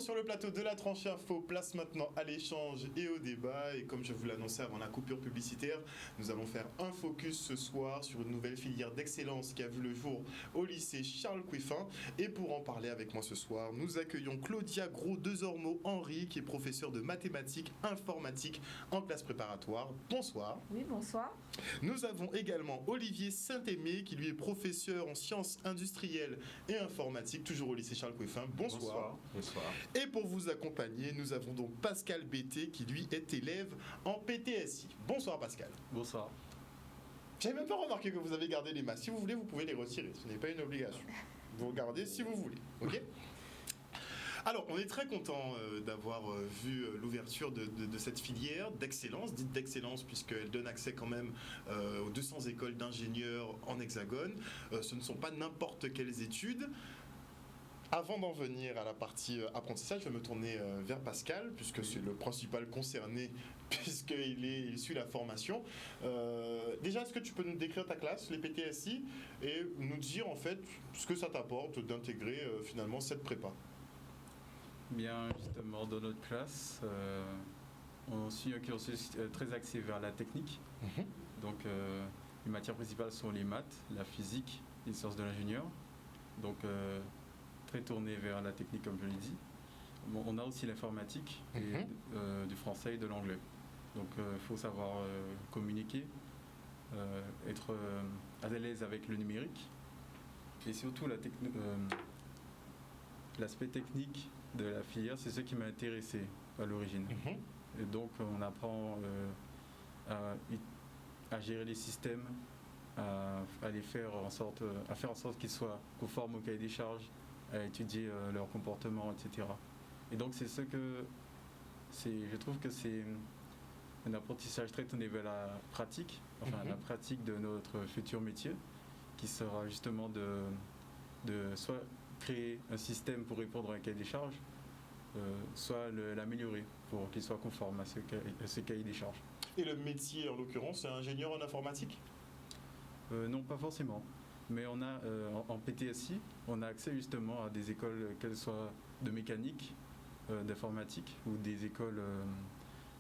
sur le plateau de la tranchée info, place maintenant à l'échange et au débat. Et comme je vous l'annonçais avant la coupure publicitaire, nous allons faire un focus ce soir sur une nouvelle filière d'excellence qui a vu le jour au lycée Charles Cueffin. Et pour en parler avec moi ce soir, nous accueillons Claudia Gros-Desormeaux-Henry, qui est professeure de mathématiques informatiques en classe préparatoire. Bonsoir. Oui, bonsoir. Nous avons également Olivier Saint-Aimé, qui lui est professeur en sciences industrielles et informatiques, toujours au lycée Charles Cueffin. Bonsoir. Bonsoir. Et pour vous accompagner, nous avons donc Pascal Bété, qui lui est élève en PTSI. Bonsoir Pascal. Bonsoir. J'avais même pas remarqué que vous avez gardé les masques. Si vous voulez, vous pouvez les retirer. Ce n'est pas une obligation. Vous regardez si vous voulez. Ok ? Alors, on est très content d'avoir vu l'ouverture de cette filière d'excellence, dite d'excellence puisqu'elle donne accès quand même aux 200 écoles d'ingénieurs en Hexagone. Ce ne sont pas n'importe quelles études. Avant d'en venir à la partie apprentissage, je vais me tourner vers Pascal, puisque c'est le principal concerné, puisqu'il suit la formation. Déjà, est-ce que tu peux nous décrire ta classe, les PTSI, et nous dire en fait ce que ça t'apporte d'intégrer finalement cette prépa ? Bien, justement, dans notre classe, on suit un cursus très axé vers la technique. Donc, les matières principales sont les maths, la physique, les sciences de l'ingénieur. Donc, très tourné vers la technique, comme je l'ai dit. Bon, on a aussi l'informatique, et, du français et de l'anglais. Donc, il faut savoir communiquer, être à l'aise avec le numérique, et surtout l'aspect technique de la filière, c'est ce qui m'a intéressé à l'origine. Et donc, on apprend à gérer les systèmes, à faire en sorte qu'ils soient conformes au cahier des charges, à étudier leur comportement, etc. Et donc, je trouve que c'est un apprentissage très tourné vers la pratique, la pratique de notre futur métier, qui sera justement de soit créer un système pour répondre à un cahier des charges, soit l'améliorer pour qu'il soit conforme à ce cahier des charges. Et le métier, en l'occurrence, c'est ingénieur en informatique ? Non, pas forcément. Mais on a, en PTSI, on a accès justement à des écoles, qu'elles soient de mécanique, d'informatique, ou des écoles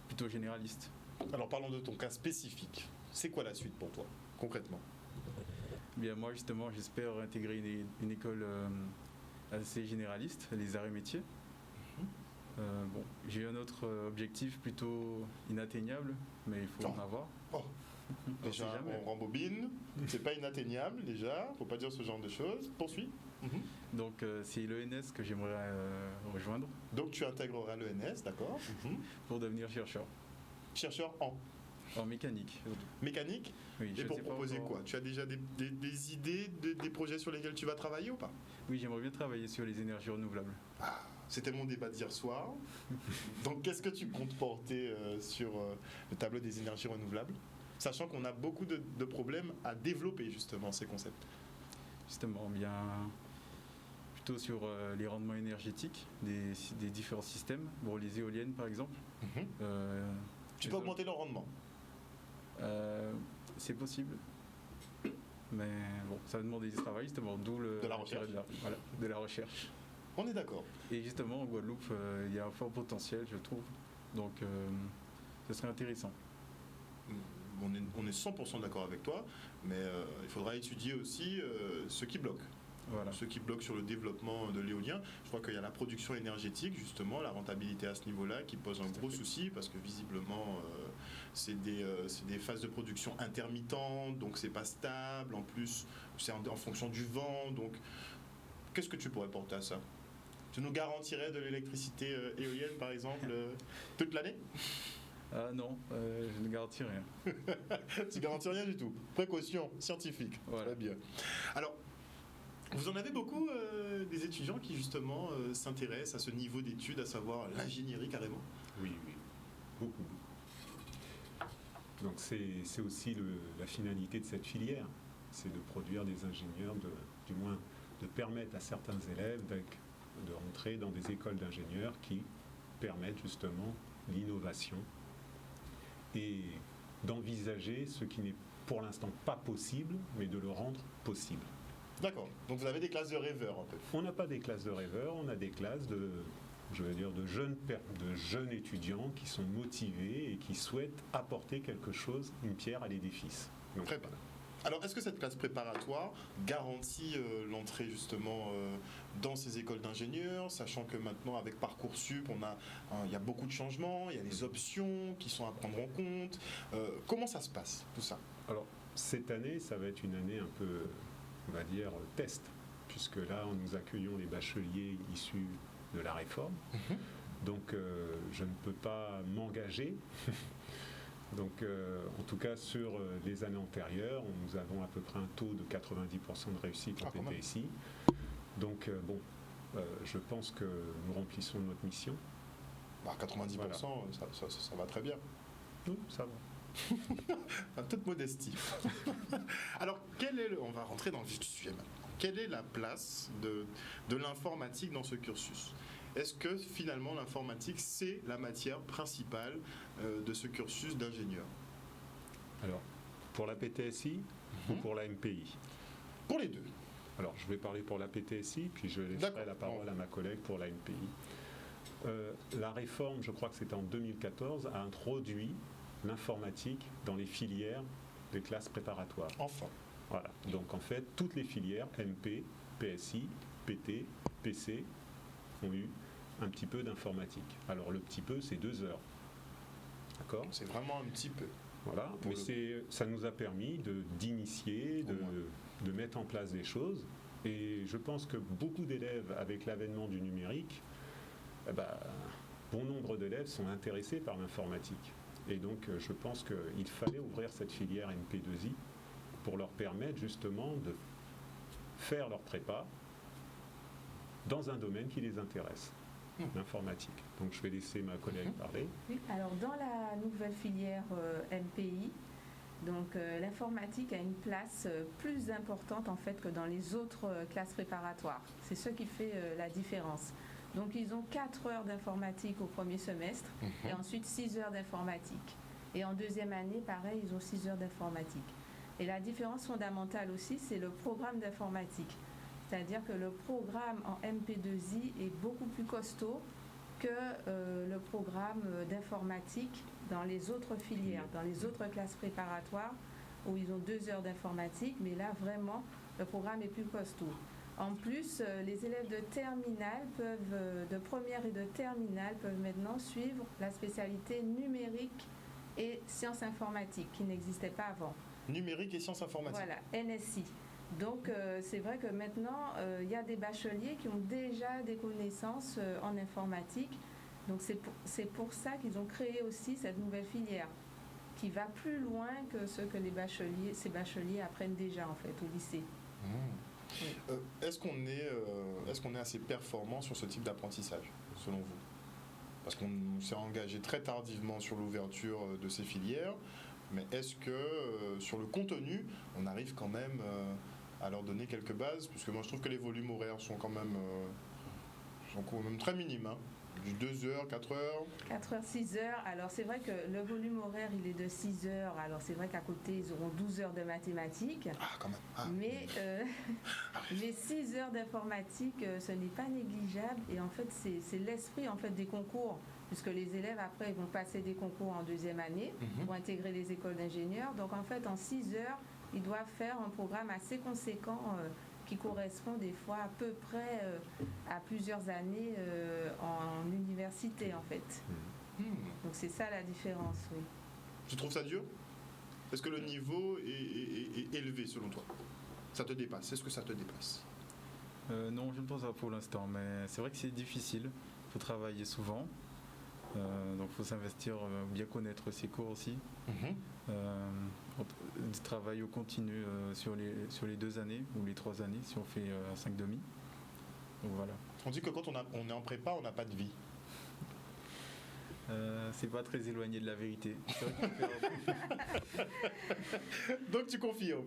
plutôt généralistes. Alors parlons de ton cas spécifique. C'est quoi la suite pour toi, concrètement ? Bien, moi justement, j'espère intégrer une école assez généraliste, les arts et métiers. Bon, j'ai un autre objectif plutôt inatteignable, mais il faut en avoir. Déjà, on rembobine, c'est pas inatteignable déjà, faut pas dire ce genre de choses. Poursuis. Donc c'est l'ENS que j'aimerais rejoindre. Donc tu intégreras l'ENS, d'accord. Pour devenir chercheur. Chercheur en mécanique. Mécanique ? Oui. Et pour proposer quoi ? Tu as déjà des idées, des projets sur lesquels tu vas travailler ou pas ? Oui, j'aimerais bien travailler sur les énergies renouvelables. C'était mon débat d'hier soir. Donc qu'est-ce que tu comptes porter sur le tableau des énergies renouvelables ? Sachant qu'on a beaucoup de problèmes à développer justement ces concepts. Justement, bien plutôt sur les rendements énergétiques des différents systèmes. Bon, les éoliennes par exemple. Tu peux augmenter leur rendement ? C'est possible. Mais bon, ça va demander du travail justement, d'où de la recherche. De la recherche. On est d'accord. Et justement, en Guadeloupe, il y a un fort potentiel, je trouve. Donc, ce serait intéressant. On est 100% d'accord avec toi, mais il faudra étudier aussi ce qui bloque. Voilà. Ce qui bloque sur le développement de l'éolien. Je crois qu'il y a la production énergétique, justement, la rentabilité à ce niveau-là, qui pose un gros souci, parce que visiblement, c'est des phases de production intermittentes, donc c'est pas stable. En plus, c'est en fonction du vent. Donc, qu'est-ce que tu pourrais porter à ça ? Tu nous garantirais de l'électricité éolienne, par exemple, toute l'année ? Non, je ne garantis rien. Tu garantis rien du tout. Précaution scientifique. Voilà. Très bien. Alors, vous en avez beaucoup des étudiants qui justement s'intéressent à ce niveau d'études, à savoir l'ingénierie carrément ? Oui, beaucoup. Donc c'est aussi la finalité de cette filière, c'est de produire des ingénieurs, du moins de permettre à certains élèves de rentrer dans des écoles d'ingénieurs qui permettent justement l'innovation et d'envisager ce qui n'est pour l'instant pas possible, mais de le rendre possible. D'accord. Donc vous avez des classes de rêveurs un peu. On n'a pas des classes de rêveurs, on a des classes je veux dire, de jeunes étudiants qui sont motivés et qui souhaitent apporter quelque chose, une pierre à l'édifice. Donc, Très bien. Alors, est-ce que cette classe préparatoire garantit l'entrée justement dans ces écoles d'ingénieurs, sachant que maintenant avec Parcoursup, il y a beaucoup de changements, il y a des options qui sont à prendre en compte. Comment ça se passe, tout ça? Alors, cette année, ça va être une année un peu, on va dire, test, puisque là, nous accueillons les bacheliers issus de la réforme. Donc, je ne peux pas m'engager. Donc, en tout cas, sur les années antérieures, nous avons à peu près un taux de 90% de réussite en PTSI. Donc, je pense que nous remplissons notre mission. 90%, voilà. Ça va très bien. Oui, ça va. En toute modestie. Alors, on va rentrer dans le vif du sujet maintenant. Quelle est la place de l'informatique dans ce cursus? Est-ce que finalement l'informatique, c'est la matière principale de ce cursus d'ingénieur? Alors, pour la PTSI ou pour la MPI? Pour les deux. Alors, je vais parler pour la PTSI, puis je laisserai la parole à ma collègue pour la MPI. La réforme, je crois que c'était en 2014, a introduit l'informatique dans les filières des classes préparatoires. Enfin. Voilà. Donc, en fait, toutes les filières, MP, PSI, PT, PC, ont eu un petit peu d'informatique. Alors le petit peu, c'est 2 heures. D'accord ? C'est vraiment un petit peu. Voilà, mais ça nous a permis d'initier, de mettre en place des choses. Et je pense que beaucoup d'élèves, avec l'avènement du numérique, bon nombre d'élèves sont intéressés par l'informatique. Et donc je pense qu'il fallait ouvrir cette filière MP2I pour leur permettre justement de faire leur prépa dans un domaine qui les intéresse, l'informatique. Donc je vais laisser ma collègue parler. Oui, alors dans la nouvelle filière MPI, donc l'informatique a une place plus importante en fait que dans les autres classes préparatoires. C'est ce qui fait la différence. Donc ils ont 4 heures d'informatique au premier semestre et ensuite 6 heures d'informatique. Et en deuxième année, pareil, ils ont 6 heures d'informatique. Et la différence fondamentale aussi, c'est le programme d'informatique. C'est-à-dire que le programme en MP2I est beaucoup plus costaud que le programme d'informatique dans les autres filières, dans les autres classes préparatoires où ils ont 2 heures d'informatique, mais là vraiment le programme est plus costaud. En plus, les élèves de terminale de première et de terminale peuvent maintenant suivre la spécialité numérique et sciences informatiques qui n'existait pas avant. Numérique et sciences informatiques. Voilà, NSI. Donc c'est vrai que maintenant, il y a des bacheliers qui ont déjà des connaissances en informatique. Donc c'est pour ça qu'ils ont créé aussi cette nouvelle filière qui va plus loin que ce que ces bacheliers apprennent déjà en fait au lycée. Oui. Est-ce qu'on est assez performant sur ce type d'apprentissage, selon vous? Parce qu'on s'est engagé très tardivement sur l'ouverture de ces filières, mais est-ce que sur le contenu, on arrive quand même à leur donner quelques bases? Puisque moi je trouve que les volumes horaires sont quand même très minimes. Hein. Du 2 heures, 4 heures 4 heures, 6 heures. Alors c'est vrai que le volume horaire il est de 6 heures. Alors c'est vrai qu'à côté ils auront 12 heures de mathématiques. Ah quand même. Ah. Mais les 6 heures d'informatique, ce n'est pas négligeable. Et en fait c'est l'esprit en fait des concours. Puisque les élèves après ils vont passer des concours en deuxième année pour intégrer les écoles d'ingénieurs. Donc en fait en 6 heures, ils doivent faire un programme assez conséquent qui correspond des fois à peu près à plusieurs années en université en fait. Donc c'est ça la différence, oui. Tu trouves ça dur? Est-ce que le niveau est élevé selon toi? Ça te dépasse? Est-ce que ça te dépasse? Non, je ne pense pas pour l'instant, mais c'est vrai que c'est difficile. Il faut travailler souvent. Donc il faut s'investir, bien connaître ses cours aussi. Travailler au continu sur les 2 années ou les 3 années si on fait 5 demi. Donc voilà. On dit que quand on est en prépa, on n'a pas de vie. C'est pas très éloigné de la vérité. Donc tu confirmes?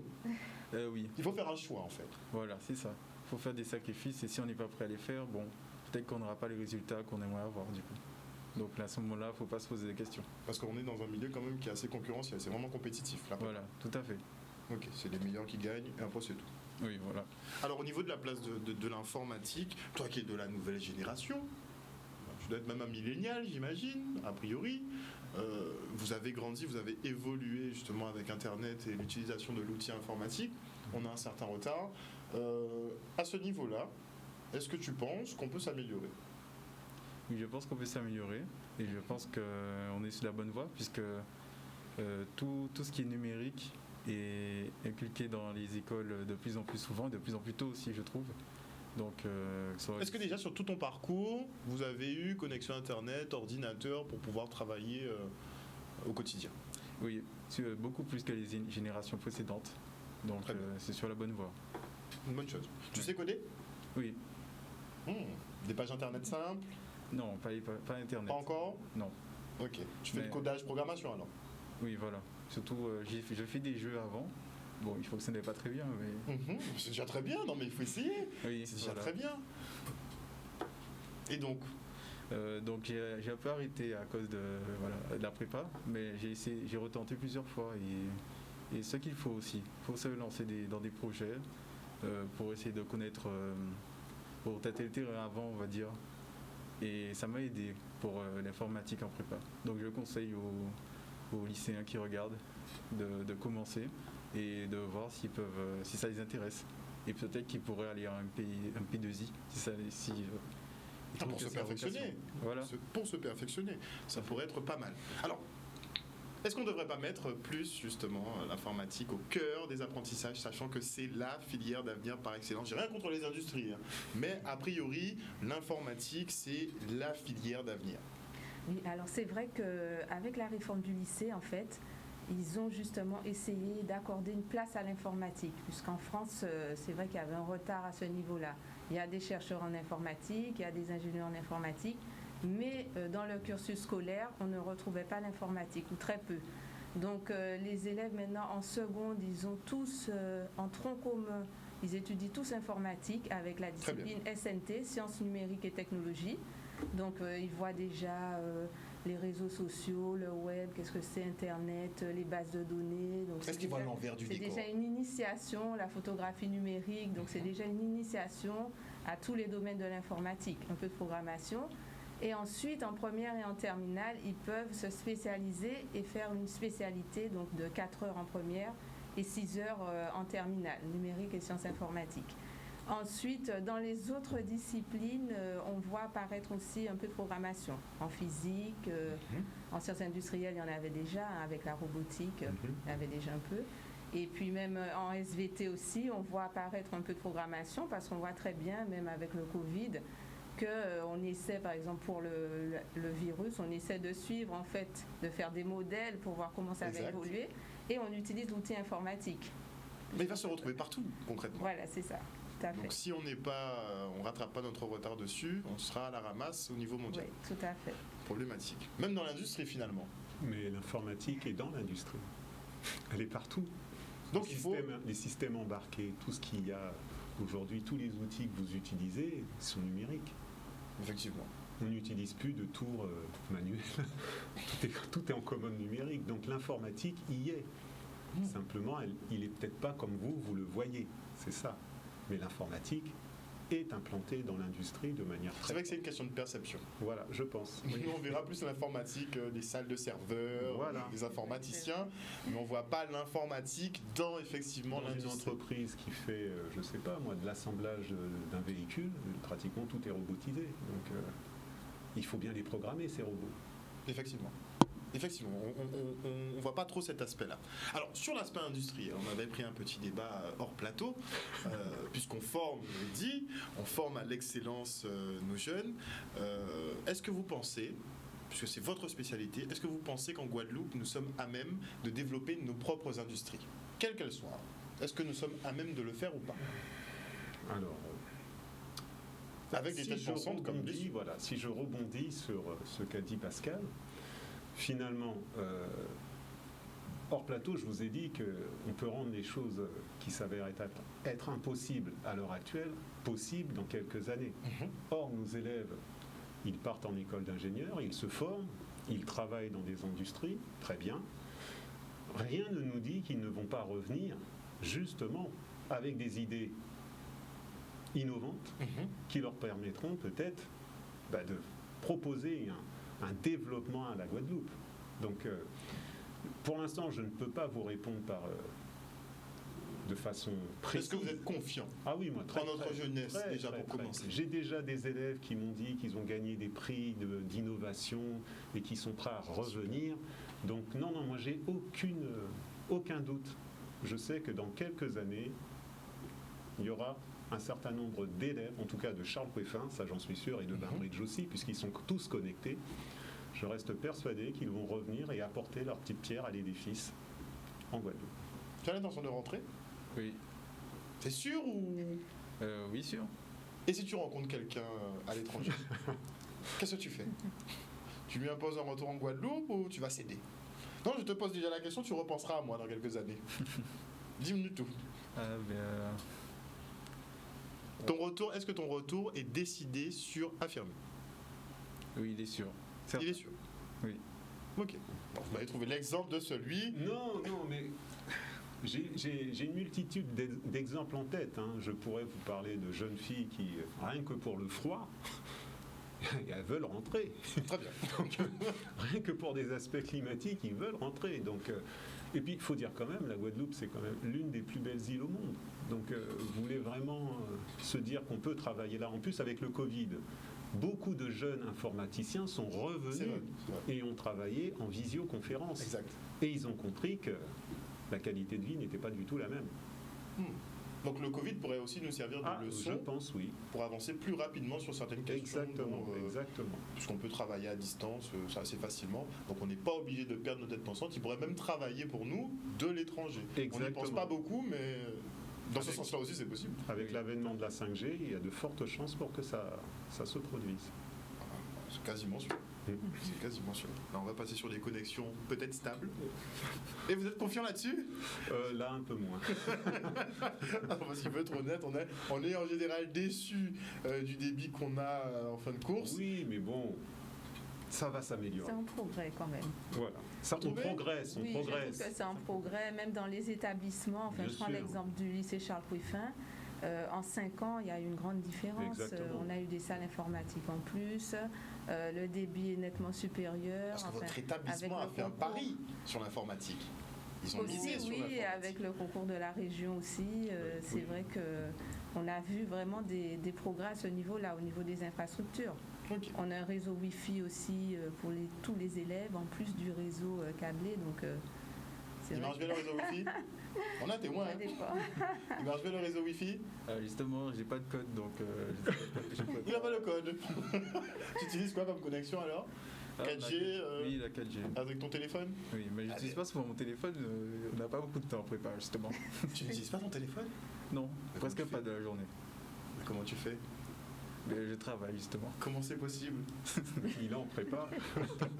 Oui. Il faut faire un choix en fait. Voilà, c'est ça. Il faut faire des sacrifices et si on n'est pas prêt à les faire, bon, peut-être qu'on n'aura pas les résultats qu'on aimerait avoir du coup. Donc à ce moment-là, il ne faut pas se poser des questions. Parce qu'on est dans un milieu quand même qui est assez concurrentiel, c'est vraiment compétitif. Là. Voilà, tout à fait. Ok, c'est les meilleurs qui gagnent et après c'est tout. Oui, voilà. Alors au niveau de la place de l'informatique, toi qui es de la nouvelle génération, tu dois être même un millénial, j'imagine, a priori. Vous avez grandi, vous avez évolué justement avec Internet et l'utilisation de l'outil informatique. On a un certain retard. À ce niveau-là, est-ce que tu penses qu'on peut s'améliorer ? Oui, je pense qu'on peut s'améliorer et je pense qu'on est sur la bonne voie puisque tout ce qui est numérique est inculqué dans les écoles de plus en plus souvent, de plus en plus tôt aussi, je trouve. Donc, est-ce que déjà sur tout ton parcours, vous avez eu connexion Internet, ordinateur pour pouvoir travailler au quotidien ? Oui, beaucoup plus que les générations précédentes. Donc c'est sur la bonne voie. Une bonne chose. Tu sais coder ? Oui. Des pages Internet simples ? Non, pas Internet. Pas encore ? Non. Ok. Tu fais le codage, programmation alors ? Oui, voilà. Surtout, je fais des jeux avant. Bon, il fonctionnait pas très bien, mais... C'est déjà très bien, non mais il faut essayer. Oui, c'est déjà très bien. Et donc j'ai un peu arrêté à cause de la prépa, mais j'ai retenté plusieurs fois et ce qu'il faut aussi. Il faut se lancer dans des projets pour essayer de connaître, pour tâter le terrain avant, on va dire. Et ça m'a aidé pour l'informatique en prépa. Donc je conseille aux lycéens qui regardent de commencer et de voir si ça les intéresse. Et peut-être qu'ils pourraient aller à un P2I pour se perfectionner. Voilà. Pour se perfectionner. Ça pourrait être pas mal. Alors, est-ce qu'on ne devrait pas mettre plus justement l'informatique au cœur des apprentissages, sachant que c'est la filière d'avenir par excellence ? J'ai rien contre les industries, mais a priori, l'informatique, c'est la filière d'avenir. Oui, alors c'est vrai qu'avec la réforme du lycée, en fait, ils ont justement essayé d'accorder une place à l'informatique, puisqu'en France, c'est vrai qu'il y avait un retard à ce niveau-là. Il y a des chercheurs en informatique, il y a des ingénieurs en informatique, mais dans le cursus scolaire, on ne retrouvait pas l'informatique, ou très peu. Donc les élèves maintenant en seconde, ils ont tous en tronc commun, ils étudient tous informatique avec la discipline SNT, sciences numériques et technologies. Donc ils voient déjà les réseaux sociaux, le web, qu'est-ce que c'est Internet, les bases de données. Donc est-ce qu'ils voient l'envers du décor ? C'est déjà une initiation, la photographie numérique, donc c'est déjà une initiation à tous les domaines de l'informatique, un peu de programmation. Et ensuite, en première et en terminale, ils peuvent se spécialiser et faire une spécialité donc de 4 heures en première et 6 heures en terminale, numérique et sciences informatiques. Ensuite, dans les autres disciplines, on voit apparaître aussi un peu de programmation. En physique, en sciences industrielles, il y en avait déjà, avec la robotique, il y avait déjà un peu. Et puis même en SVT aussi, on voit apparaître un peu de programmation, parce qu'on voit très bien, même avec le Covid, qu'on essaie, par exemple, pour le virus, on essaie de suivre, en fait, de faire des modèles pour voir comment ça va évoluer, et on utilise l'outil informatique. Mais il va se retrouver partout, concrètement. Voilà, c'est ça. Donc si on rattrape pas notre retard dessus, on sera à la ramasse au niveau mondial. Oui, tout à fait. Problématique. Même dans l'industrie finalement. Mais l'informatique est dans l'industrie. Elle est partout. Donc les systèmes embarqués, tout ce qu'il y a aujourd'hui, tous les outils que vous utilisez sont numériques. Effectivement. On n'utilise plus de tours manuels. tout est en commande numérique. Donc l'informatique y est. Simplement, il n'est peut-être pas comme vous le voyez. C'est ça. Mais l'informatique est implantée dans l'industrie de manière très... C'est vrai que c'est une question de perception. Voilà, je pense. Oui. Nous, on verra plus l'informatique des salles de serveurs, des informaticiens, mais on ne voit pas l'informatique dans, effectivement, l'industrie. Une entreprise qui fait, je ne sais pas moi, de l'assemblage d'un véhicule, pratiquement tout est robotisé. Donc, il faut bien les programmer, ces robots. Effectivement. Effectivement, on ne voit pas trop cet aspect-là. Alors, sur l'aspect industriel, on avait pris un petit débat hors plateau, puisqu'on forme, je l'ai dit, on forme à l'excellence nos jeunes. Est-ce que vous pensez, puisque c'est votre spécialité, est-ce que vous pensez qu'en Guadeloupe, nous sommes à même de développer nos propres industries, quelles qu'elles soient ? Est-ce que nous sommes à même de le faire ou pas ? Alors, avec des têtes pensantes comme lui. Voilà, si je rebondis sur ce qu'a dit Pascal, finalement, hors plateau, je vous ai dit qu'on peut rendre les choses qui s'avèrent être impossibles à l'heure actuelle, possibles dans quelques années. Or, nos élèves, ils partent en école d'ingénieur, ils se forment, ils travaillent dans des industries, très bien. Rien ne nous dit qu'ils ne vont pas revenir, justement, avec des idées innovantes qui leur permettront peut-être de proposer un développement à la Guadeloupe. Donc, pour l'instant, je ne peux pas vous répondre de façon précise. Est-ce que vous êtes confiant Ah oui, moi, dans notre jeunesse, déjà pour commencer? J'ai déjà des élèves qui m'ont dit qu'ils ont gagné des prix d'innovation et qui sont prêts à revenir. Donc non, moi j'ai aucun doute. Je sais que dans quelques années, il y aura un certain nombre d'élèves, en tout cas de Charles Poueffin, ça j'en suis sûr, et de Bainbridge aussi, puisqu'ils sont tous connectés. Je reste persuadé qu'ils vont revenir et apporter leur petite pierre à l'édifice en Guadeloupe. Tu as l'intention de rentrer? Oui. C'est sûr ou... Oui, sûr. Et si tu rencontres quelqu'un à l'étranger, qu'est-ce que tu fais? Tu lui imposes un retour en Guadeloupe ou tu vas céder? Non, je te pose déjà la question, tu repenseras à moi dans quelques années. Dis-moi tout. Ton retour, est-ce que ton retour est décidé sur affirmé? Oui, il est sûr. Il est sûr. Oui. Ok. Bon, vous m'avez trouvé l'exemple de celui... Non, mais j'ai une multitude d'exemples en tête. Hein. Je pourrais vous parler de jeunes filles qui, rien que pour le froid, elles veulent rentrer. Très bien. Donc, rien que pour des aspects climatiques, ils veulent rentrer. Donc, et puis, il faut dire quand même, la Guadeloupe, c'est quand même l'une des plus belles îles au monde. Donc, vous voulez vraiment se dire qu'on peut travailler là. En plus, avec le Covid, beaucoup de jeunes informaticiens sont revenus et ont travaillé en visioconférence. Exact. Et ils ont compris que la qualité de vie n'était pas du tout la même. Donc le Covid pourrait aussi nous servir de leçon, je pense, oui, pour avancer plus rapidement sur certaines questions. Exactement. Puisqu'on peut travailler à distance assez facilement, donc on n'est pas obligé de perdre nos têtes pensantes. Ils pourraient même travailler pour nous de l'étranger. On n'y pense pas beaucoup, mais dans ce sens-là aussi c'est possible. Avec l'avènement de la 5G, il y a de fortes chances pour que ça se produise. C'est quasiment sûr. C'est quasiment sûr. Là, on va passer sur des connexions peut-être stables. Et vous êtes confiant là-dessus? Là, un peu moins. Parce qu'il faut être honnête, on est en général déçu du débit qu'on a en fin de course. Oui, mais bon, ça va s'améliorer. C'est un progrès quand même. Voilà. Ça, on progresse. Je trouve que c'est un progrès, même dans les établissements. Enfin, je prends l'exemple du lycée Charles Poueffin. En 5 ans, il y a eu une grande différence. On a eu des salles informatiques en plus. Le débit est nettement supérieur. Parce que votre établissement a fait un pari sur l'informatique. Ils ont misé sur l'informatique. Oui, avec le concours de la région aussi. C'est vrai qu'on a vu vraiment des progrès à ce niveau-là, au niveau des infrastructures. Okay. On a un réseau Wi-Fi aussi pour tous les élèves, en plus du réseau câblé. Donc, il marche bien le réseau Wi-Fi? On a témoin. Il marche bien le réseau Wi-Fi? Justement, j'ai pas de code, donc il n'a pas le code. Tu utilises quoi comme connexion alors? 4G Oui, la 4G. Avec ton téléphone? Oui, mais je n'utilise pas souvent mon téléphone, on n'a pas beaucoup de temps en prépa, justement. Tu n'utilises pas ton téléphone? Non, presque pas de la journée. Mais comment tu fais? Mais je travaille, justement. Comment c'est possible? Il est en prépa.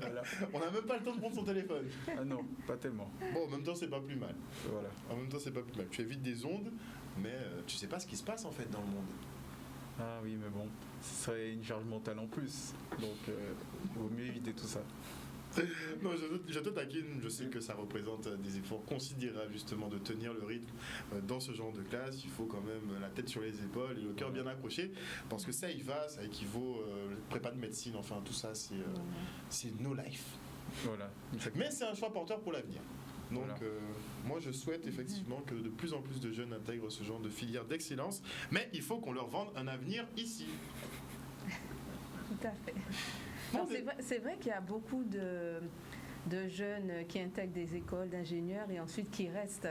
Voilà. On n'a même pas le temps de prendre son téléphone. Ah non, pas tellement. Bon, en même temps, c'est pas plus mal. Voilà. En même temps, c'est pas plus mal. Tu évites des ondes, mais tu sais pas ce qui se passe en fait dans le monde. Ah oui, mais bon, ce serait une charge mentale en plus. Donc, il vaut mieux éviter tout ça. Non, je te taquine, je sais que ça représente des efforts considérables justement de tenir le rythme dans ce genre de classe. Il faut quand même la tête sur les épaules et le cœur bien accroché, parce que ça équivaut prépa de médecine, enfin tout ça c'est no life. Voilà. Mais c'est un choix porteur pour l'avenir. Donc voilà. Moi je souhaite effectivement que de plus en plus de jeunes intègrent ce genre de filière d'excellence, mais il faut qu'on leur vende un avenir ici. Tout à fait. C'est vrai qu'il y a beaucoup de jeunes qui intègrent des écoles d'ingénieurs et ensuite qui restent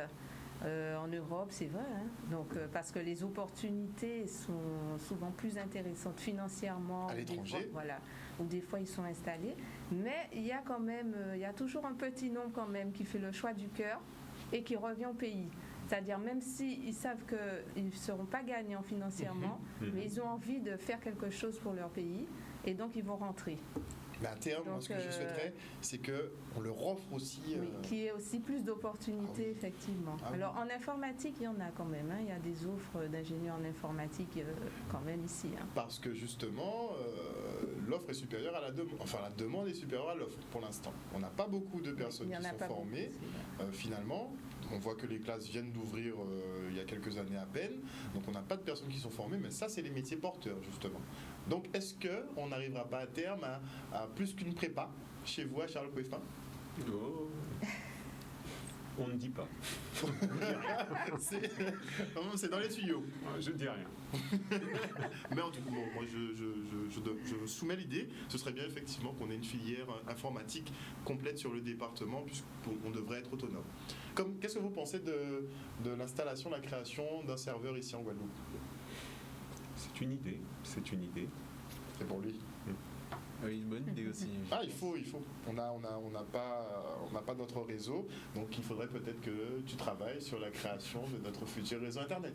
en Europe, c'est vrai. Hein? Donc, parce que les opportunités sont souvent plus intéressantes financièrement. À l'étranger. Voilà, ou des fois ils sont installés. Mais il y a quand même, il y a toujours un petit nombre quand même qui fait le choix du cœur et qui revient au pays. C'est-à-dire même s'ils savent qu'ils ne seront pas gagnants financièrement, mais ils ont envie de faire quelque chose pour leur pays. Et donc, ils vont rentrer. Mais à terme, moi, ce que je souhaiterais, c'est qu'on leur offre aussi... Oui, qu'il y ait aussi plus d'opportunités, effectivement. Alors, en informatique, il y en a quand même. Hein. Il y a des offres d'ingénieurs en informatique quand même ici. Hein. Parce que, justement, l'offre est supérieure à la demande. Enfin, la demande est supérieure à l'offre, pour l'instant. On n'a pas beaucoup de personnes qui sont formées, finalement. On voit que les classes viennent d'ouvrir il y a quelques années à peine, donc on n'a pas de personnes qui sont formées, mais ça, c'est les métiers porteurs, justement. Donc, est-ce qu'on n'arrivera pas à terme à plus qu'une prépa chez vous, à Charles Coeffin? Oh. On ne dit pas. C'est dans les tuyaux. Je ne dis rien. Mais en tout cas, bon, moi je soumets l'idée, ce serait bien effectivement qu'on ait une filière informatique complète sur le département, puisqu'on devrait être autonome. Qu'est-ce que vous pensez de l'installation, la création d'un serveur ici en Guadeloupe? C'est une idée. C'est pour lui. Oui, une bonne idée aussi. Ah, il faut. On n'a pas notre réseau, donc il faudrait peut-être que tu travailles sur la création de notre futur réseau Internet.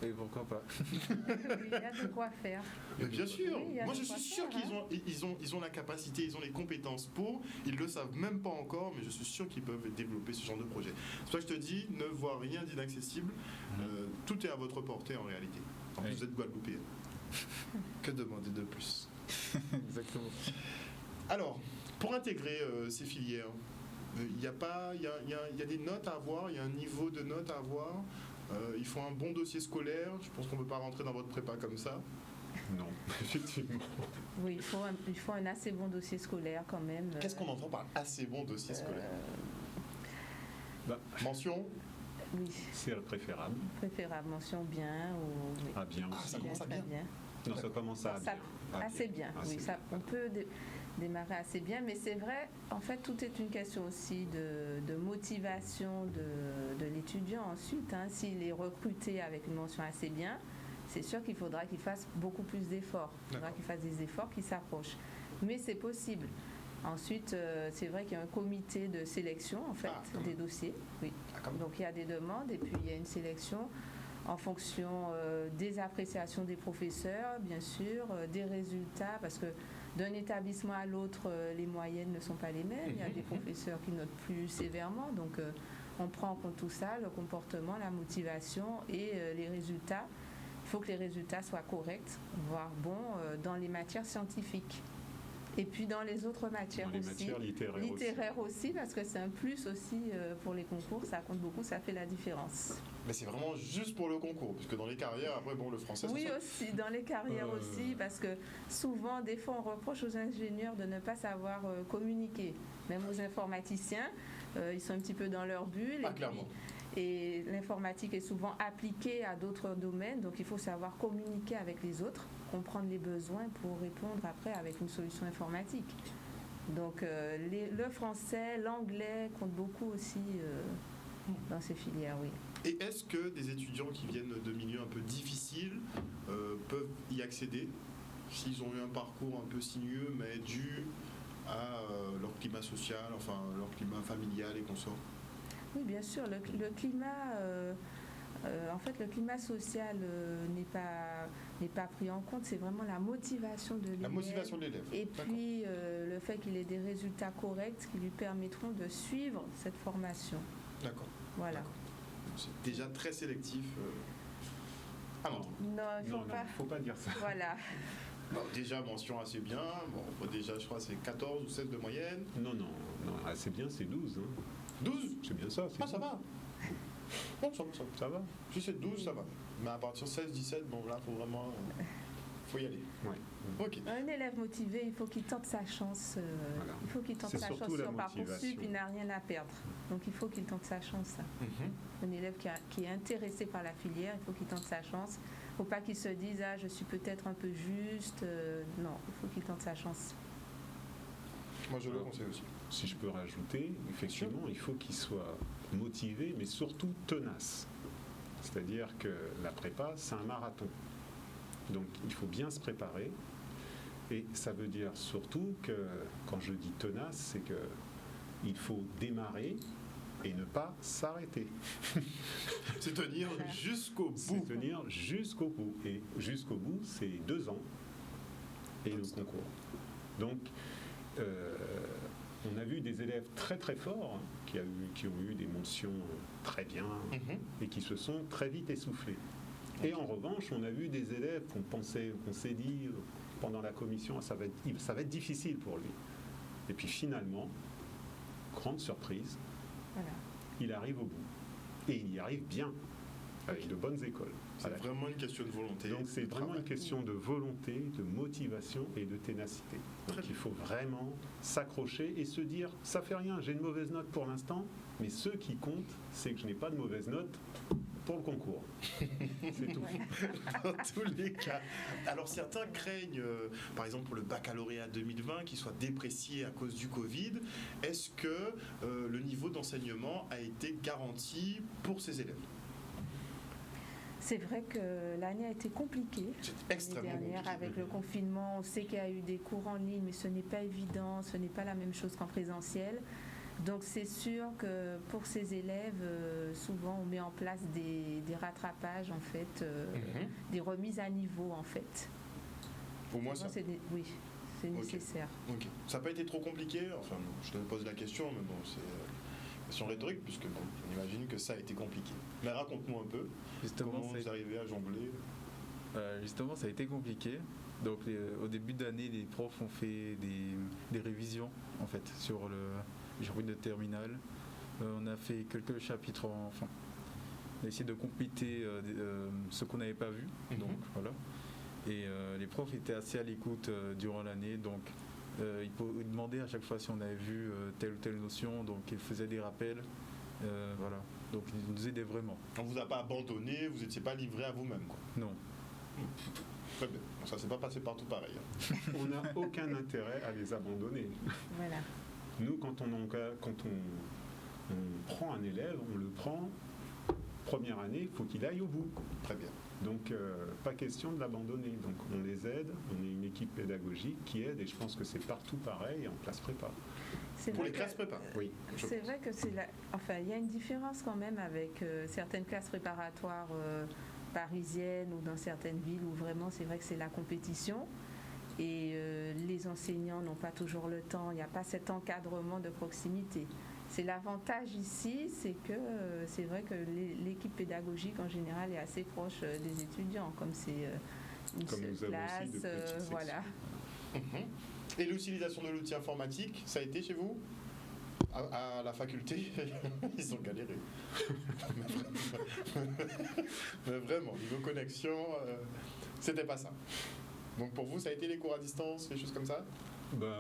Et pourquoi pas? Il y a de quoi faire. Mais bien sûr, Oui, il y a moi de je quoi suis sûr faire, qu'ils ont la capacité, ils ont les compétences pour, ils le savent même pas encore, mais je suis sûr qu'ils peuvent développer ce genre de projet. C'est pour ça que je te dis, ne vois rien d'inaccessible, tout est à votre portée en réalité. En plus, Oui. vous êtes Guadeloupéen. Que demander de plus? Exactement. Alors, pour intégrer ces filières, il y a des notes à avoir, il y a un niveau de notes à avoir. Il faut un bon dossier scolaire. Je pense qu'on ne peut pas rentrer dans votre prépa comme ça. Non, effectivement. Oui, il faut un assez bon dossier scolaire quand même. Qu'est-ce qu'on entend par assez bon dossier scolaire? Mention? Oui, C'est préférable. préférable, mention bien ou... Oui. Ah bien Ah, aussi. ça commence à bien. Non, ça commence à Ça- bien. Ah, Assez bien, Assez oui. bien. Ça, on peut démarrer assez bien, mais c'est vrai, en fait, tout est une question aussi de motivation de l'étudiant ensuite. Hein. S'il est recruté avec une mention assez bien, c'est sûr qu'il faudra qu'il fasse beaucoup plus d'efforts. Il faudra D'accord. qu'il fasse des efforts qui s'approchent. Mais c'est possible. Ensuite, c'est vrai qu'il y a un comité de sélection, en fait, Ah, quand même. des dossiers. Oui. Ah, quand même. Donc il y a des demandes et puis il y a une sélection en fonction des appréciations des professeurs, bien sûr, des résultats, parce que d'un établissement à l'autre, les moyennes ne sont pas les mêmes. Il y a des professeurs qui notent plus sévèrement, donc on prend en compte tout ça, le comportement, la motivation et les résultats. Il faut que les résultats soient corrects, voire bons, dans les matières scientifiques. Et puis dans les autres matières Dans les aussi. matières littéraires Aussi, parce que c'est un plus aussi pour les concours, ça compte beaucoup, ça fait la différence. Mais c'est vraiment juste pour le concours, puisque dans les carrières, après, bon, le français, Oui, ça aussi, dans les carrières aussi, parce que souvent, des fois, on reproche aux ingénieurs de ne pas savoir communiquer. Même aux informaticiens, ils sont un petit peu dans leur bulle. Ah, clairement. Et l'informatique est souvent appliquée à d'autres domaines, donc il faut savoir communiquer avec les autres, comprendre les besoins pour répondre après avec une solution informatique. Donc le français, l'anglais comptent beaucoup aussi dans ces filières, oui. Et est-ce que des étudiants qui viennent de milieux un peu difficiles peuvent y accéder s'ils ont eu un parcours un peu sinueux, mais dû à leur climat social, enfin leur climat familial et consorts? Oui, bien sûr. Le climat, en fait, le climat social n'est pas pris en compte. C'est vraiment la motivation de l'élève. La motivation de l'élève. Et D'accord. puis le fait qu'il ait des résultats corrects qui lui permettront de suivre cette formation. D'accord. Voilà. D'accord. C'est déjà très sélectif. Ah non. Non, il faut pas dire ça. Voilà. Bon, déjà, mention assez bien. Bon, déjà, je crois que c'est 14 ou 16 de moyenne. Non, c'est bien, c'est 12. Hein. 12? C'est bien ça. Ah, ça va. Bon, ça va. Ça va. Si c'est 12, ça va. Mais à partir de 16, 17, bon, là, faut vraiment... faut y aller. Ouais. Ok. Un élève motivé, il faut qu'il tente sa chance. Voilà. Il faut qu'il tente C'est sa chance surtout la sur Parcoursup, motivation. il n'a rien à perdre. Donc il faut qu'il tente sa chance. Un élève qui est intéressé par la filière, il faut qu'il tente sa chance. Il ne faut pas qu'il se dise « Ah, je suis peut-être un peu juste. Non, il faut qu'il tente sa chance. Moi, je le conseille aussi. Si je peux rajouter, effectivement, il faut qu'il soit motivé, mais surtout tenace. C'est-à-dire que la prépa, c'est un marathon. Donc, il faut bien se préparer. Et ça veut dire surtout que, quand je dis tenace, c'est que il faut démarrer et ne pas s'arrêter. C'est tenir jusqu'au bout. C'est tenir jusqu'au bout. Et jusqu'au bout, c'est 2 ans et le concours. Donc, on a vu des élèves très très forts qui ont eu des mentions très bien et qui se sont très vite essoufflés. Et en revanche, on a vu des élèves qu'on s'est dit pendant la commission, ça va être difficile pour lui. Et puis finalement, grande surprise, Voilà. il arrive au bout. Et il y arrive bien, avec de bonnes écoles. C'est vraiment une question de volonté. Donc c'est vraiment travail. une question de volonté, de motivation et de ténacité. Donc il faut vraiment s'accrocher et se dire, ça fait rien, j'ai une mauvaise note pour l'instant, mais ce qui compte, c'est que je n'ai pas de mauvaise note pour le concours. C'est tout. Dans tous les cas. Alors certains craignent, par exemple pour le baccalauréat 2020, qu'il soit déprécié à cause du Covid. Est-ce que le niveau d'enseignement a été garanti pour ces élèves? C'est vrai que l'année a été compliquée. C'est L'année extrêmement dernière, compliqué. avec le confinement, on sait qu'il y a eu des cours en ligne, mais ce n'est pas évident, ce n'est pas la même chose qu'en présentiel. Donc c'est sûr que pour ces élèves, souvent on met en place des rattrapages, en fait, des remises à niveau, en fait. Pour moi, ça. Oui, c'est Ok. nécessaire. Ok. Ça n'a pas été trop compliqué. Enfin, je te pose la question, mais bon, c'est une question rhétorique, puisque bon, on imagine que ça a été compliqué. Mais raconte-nous un peu Justement, comment vous arrivez à jongler. Justement, ça a été compliqué. Donc, au début d'année, les profs ont fait des révisions, en fait, sur le jury de terminale. On a fait quelques chapitres, enfin, on a essayé de compléter ce qu'on n'avait pas vu. Donc, voilà. Et les profs étaient assez à l'écoute durant l'année. Donc, ils demandaient à chaque fois si on avait vu telle ou telle notion. Donc, ils faisaient des rappels. Voilà. Donc, ils nous aidaient vraiment. On ne vous a pas abandonné, vous n'étiez pas livré à vous-même, quoi. Non. Très bien. Bon, ça s'est pas passé partout pareil. On n'a aucun intérêt à les abandonner. Voilà. Nous, quand on prend un élève, on le prend, première année, il faut qu'il aille au bout. Très bien. Donc, pas question de l'abandonner. Donc, on les aide, on est une équipe pédagogique qui aide, et je pense que c'est partout pareil en classe prépa. C'est Pour vrai les que- classes prépa. Oui. C'est vrai que enfin, il y a une différence quand même avec certaines classes préparatoires parisiennes ou dans certaines villes où vraiment c'est vrai que c'est la compétition et les enseignants n'ont pas toujours le temps, il n'y a pas cet encadrement de proximité. C'est l'avantage ici, c'est que c'est vrai que l'équipe pédagogique en général est assez proche des étudiants, comme c'est une Comme seule nous avons classe, aussi de petites sections. voilà. Et l'utilisation de l'outil informatique, ça a été chez vous à la faculté? Ils ont galéré. Mais vraiment, niveau connexion, c'était pas ça. Donc pour vous, ça a été les cours à distance, les choses comme ça? Ben,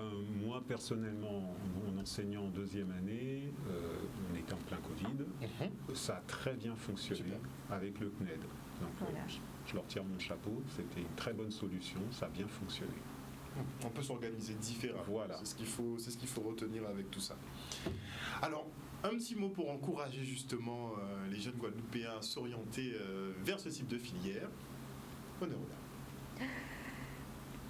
moi, personnellement, en enseignant en deuxième année, on était en plein Covid. Ça a très bien fonctionné Super. avec le CNED. Donc, Voilà. je leur tire mon chapeau. C'était une très bonne solution. Ça a bien fonctionné. On peut s'organiser différemment. Voilà. C'est ce qu'il faut retenir avec tout ça. Alors, un petit mot pour encourager justement les jeunes Guadeloupéens à s'orienter vers ce type de filière. Honneur aux dames.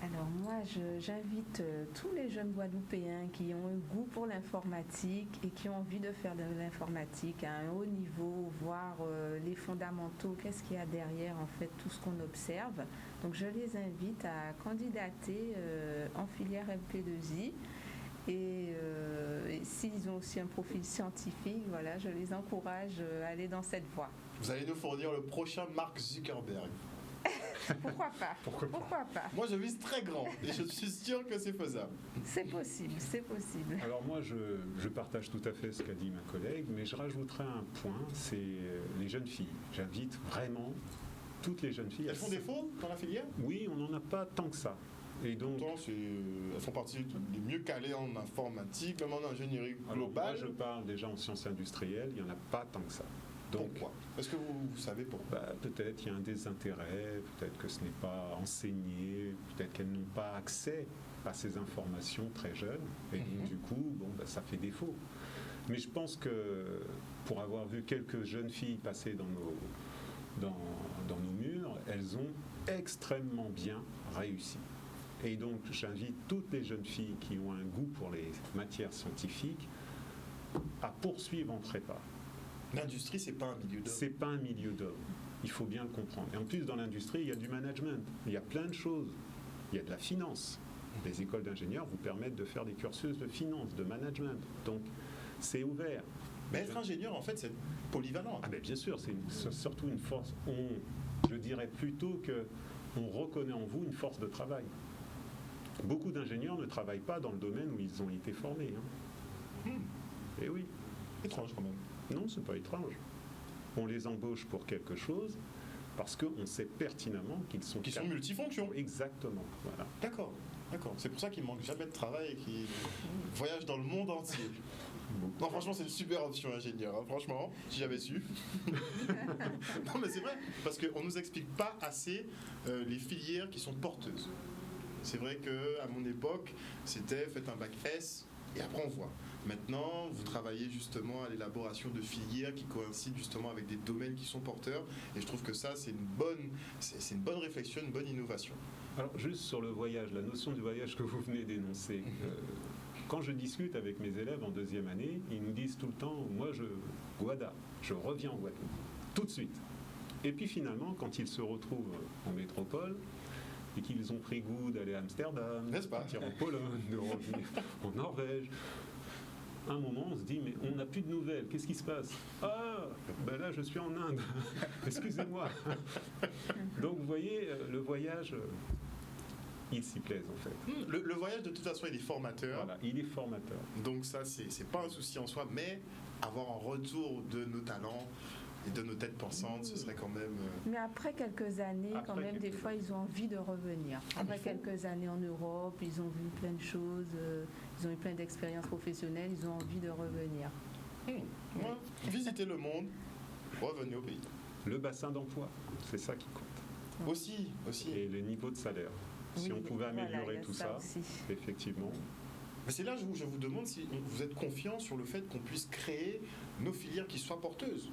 Alors moi, j'invite tous les jeunes Guadeloupéens qui ont un goût pour l'informatique et qui ont envie de faire de l'informatique à un haut niveau, voir les fondamentaux, qu'est-ce qu'il y a derrière en fait tout ce qu'on observe. Donc je les invite à candidater en filière MP2I. Et s'ils ont aussi un profil scientifique, voilà, je les encourage à aller dans cette voie. Vous allez nous fournir le prochain Mark Zuckerberg. Pourquoi pas? Pourquoi pas? Moi, je vise très grand et je suis sûr que c'est faisable. C'est possible, c'est possible. Alors moi, je partage tout à fait ce qu'a dit ma collègue, mais je rajouterai un point, c'est les jeunes filles. J'invite vraiment toutes les jeunes filles. Elles font défaut dans la filière? Oui, on n'en a pas tant que ça. Et donc, Pourtant, elles font partie des mieux calées en informatique, même en ingénierie alors, globale. moi, je parle déjà en sciences industrielles, il n'y en a pas tant que ça. Donc, Pourquoi? Est-ce que vous savez pourquoi? peut-être il y a un désintérêt, peut-être que ce n'est pas enseigné, peut-être qu'elles n'ont pas accès à ces informations très jeunes, et donc du coup, ça fait défaut. Mais je pense que pour avoir vu quelques jeunes filles passer dans nos murs, elles ont extrêmement bien réussi. Et donc j'invite toutes les jeunes filles qui ont un goût pour les matières scientifiques à poursuivre en prépa. L'industrie, c'est pas un milieu d'hommes. C'est pas un milieu d'hommes. Il faut bien le comprendre. Et en plus, dans l'industrie, il y a du management. Il y a plein de choses. Il y a de la finance. Les écoles d'ingénieurs vous permettent de faire des cursus de finance, de management. Donc, c'est ouvert. Mais être ingénieur, en fait, c'est polyvalent. Ah ben bien sûr, c'est surtout une force. Je dirais plutôt qu'on reconnaît en vous une force de travail. Beaucoup d'ingénieurs ne travaillent pas dans le domaine où ils ont été formés. Et oui. Étrange quand même. Non, c'est pas étrange. On les embauche pour quelque chose parce qu'on sait pertinemment qu'ils sont Qui sont multifonctions. Exactement. Voilà. D'accord. C'est pour ça qu'ils manquent jamais de travail et qu'ils voyagent dans le monde entier. Non, franchement, c'est une super option ingénieur. Franchement, si j'avais su. Non, mais c'est vrai, parce qu'on nous explique pas assez les filières qui sont porteuses. C'est vrai que à mon époque, c'était faites un bac S et après on voit. Maintenant, vous travaillez justement à l'élaboration de filières qui coïncident justement avec des domaines qui sont porteurs. Et je trouve que ça, c'est une bonne réflexion, une bonne innovation. Alors, juste sur le voyage, la notion du voyage que vous venez d'énoncer. Quand je discute avec mes élèves en deuxième année, ils nous disent tout le temps, moi, je reviens en Guadeloupe, tout de suite. Et puis finalement, quand ils se retrouvent en métropole, et qu'ils ont pris goût d'aller à Amsterdam, N'est-ce pas ? de partir en Pologne, de revenir en Norvège, à un moment, on se dit, mais on n'a plus de nouvelles, qu'est-ce qui se passe ? Ah, ben là, je suis en Inde, excusez-moi. Donc, vous voyez, le voyage, ils s'y plaisent, en fait. Le voyage, de toute façon, il est formateur. Voilà, il est formateur. Donc ça, c'est pas un souci en soi, mais avoir un retour de nos talents et de nos têtes pensantes, ce serait quand même... Mais après quelques années, quand même, des fois, ils ont envie de revenir. Après quelques années en Europe, ils ont vu plein de choses, ils ont eu plein d'expériences professionnelles, ils ont envie de revenir. Ouais. Visiter le monde, revenez au pays. Le bassin d'emploi, c'est ça qui compte. Aussi. Et le niveau de salaire. Si on pouvait améliorer tout ça, effectivement. Mais c'est là où je vous demande si vous êtes confiant sur le fait qu'on puisse créer nos filières qui soient porteuses.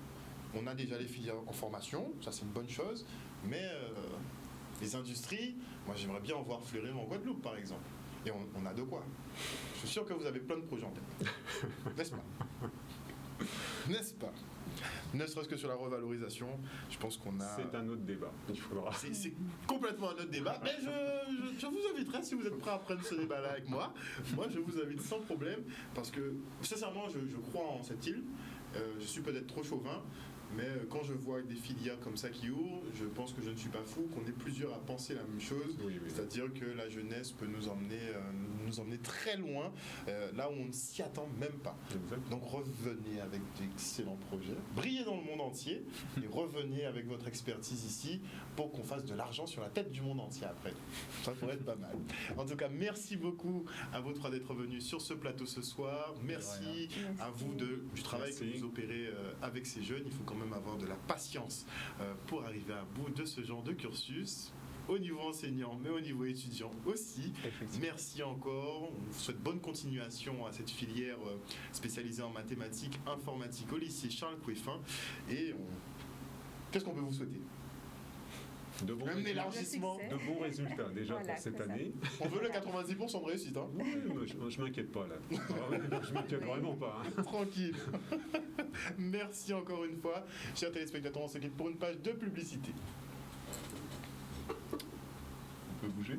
On a déjà les filières en formation, ça c'est une bonne chose, mais les industries, moi j'aimerais bien en voir fleurir en Guadeloupe par exemple. Et on a de quoi. Je suis sûr que vous avez plein de projets en tête. N'est-ce pas ? N'est-ce pas ? Ne serait-ce que sur la revalorisation, je pense qu'on a... C'est un autre débat, il faudra... C'est complètement un autre débat, mais je vous inviterai, si vous êtes prêt à prendre ce débat-là avec moi, je vous invite sans problème, parce que, sincèrement, je crois en cette île, je suis peut-être trop chauvin, mais quand je vois des filières comme ça qui ouvrent, je pense que je ne suis pas fou, qu'on est plusieurs à penser la même chose, oui. C'est-à-dire que la jeunesse peut nous emmener très loin, là où on ne s'y attend même pas. Exactement. Donc revenez avec d'excellents projets, brillez dans le monde entier, et revenez avec votre expertise ici pour qu'on fasse de l'argent sur la tête du monde entier après. Ça pourrait être pas mal. En tout cas, merci beaucoup à vous trois d'être venus sur ce plateau ce soir. Merci à vous du travail que vous opérez avec ces jeunes. Il faut quand même avoir de la patience pour arriver à bout de ce genre de cursus au niveau enseignant mais au niveau étudiant aussi. Merci encore, on vous souhaite bonne continuation à cette filière spécialisée en mathématiques informatique au lycée Charles Coueffin et qu'est-ce qu'on peut vous souhaiter ? De bons résultats déjà pour cette année. On veut le 90% de réussite. Hein. Oui, je m'inquiète pas là. Je m'inquiète vraiment pas. Hein. Tranquille. Merci encore une fois. Chers téléspectateurs, on se quitte pour une page de publicité. On peut bouger ?